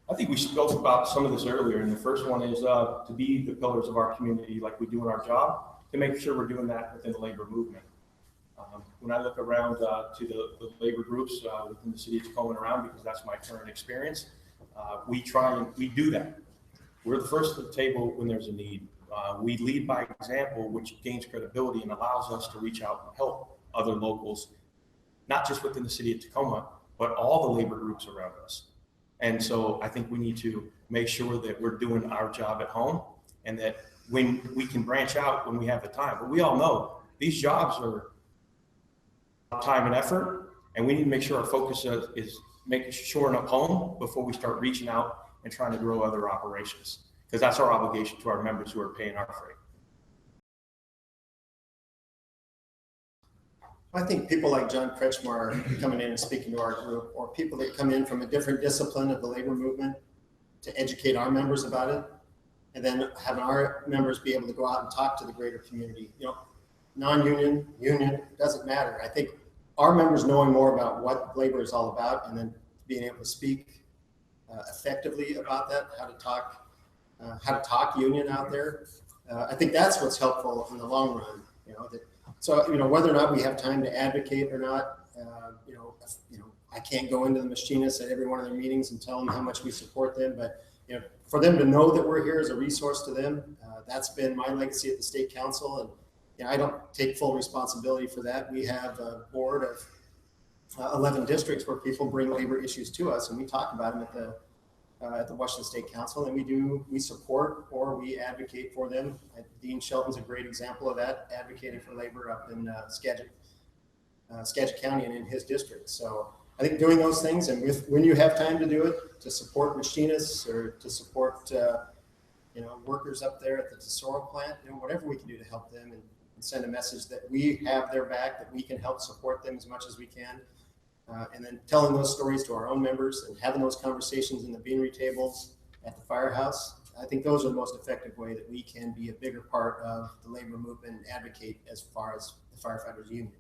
I think we spoke about some of this earlier, and the first one is to be the pillars of our community like we do in our job, to make sure we're doing that within the labor movement. When I look around to the labor groups within the city of Tacoma and around, because that's my current experience, we do that. We're the first at the table when there's a need. We lead by example, which gains credibility and allows us to reach out and help other locals, not just within the city of Tacoma, but all the labor groups around us. And so I think we need to make sure that we're doing our job at home, and that when we can branch out when we have the time. But we all know these jobs are time and effort, and we need to make sure our focus is making shoring up home before we start reaching out and trying to grow other operations, because that's our obligation to our members who are paying our freight. I think people like John Kretschmar coming in and speaking to our group, or people that come in from a different discipline of the labor movement to educate our members about it, and then having our members be able to go out and talk to the greater community. You know, non-union, union, doesn't matter. I think our members knowing more about what labor is all about, and then being able to speak effectively about that, how to talk union out there. I think that's what's helpful in the long run. So whether or not we have time to advocate or not, I can't go into the machinists at every one of their meetings and tell them how much we support them, but for them to know that we're here as a resource to them, that's been my legacy at the state council, and I don't take full responsibility for that. We have a board of 11 districts where people bring labor issues to us, and we talk about them at the Washington State Council, and we support or we advocate for them. Dean Shelton's a great example of that, advocating for labor up in Skagit County and in his district. So I think doing those things, and when you have time to do it, to support machinists or to support workers up there at the Tesoro plant, whatever we can do to help them and send a message that we have their back, that we can help support them as much as we can. And then telling those stories to our own members and having those conversations in the beanery tables at the firehouse. I think those are the most effective way that we can be a bigger part of the labor movement and advocate as far as the firefighters union.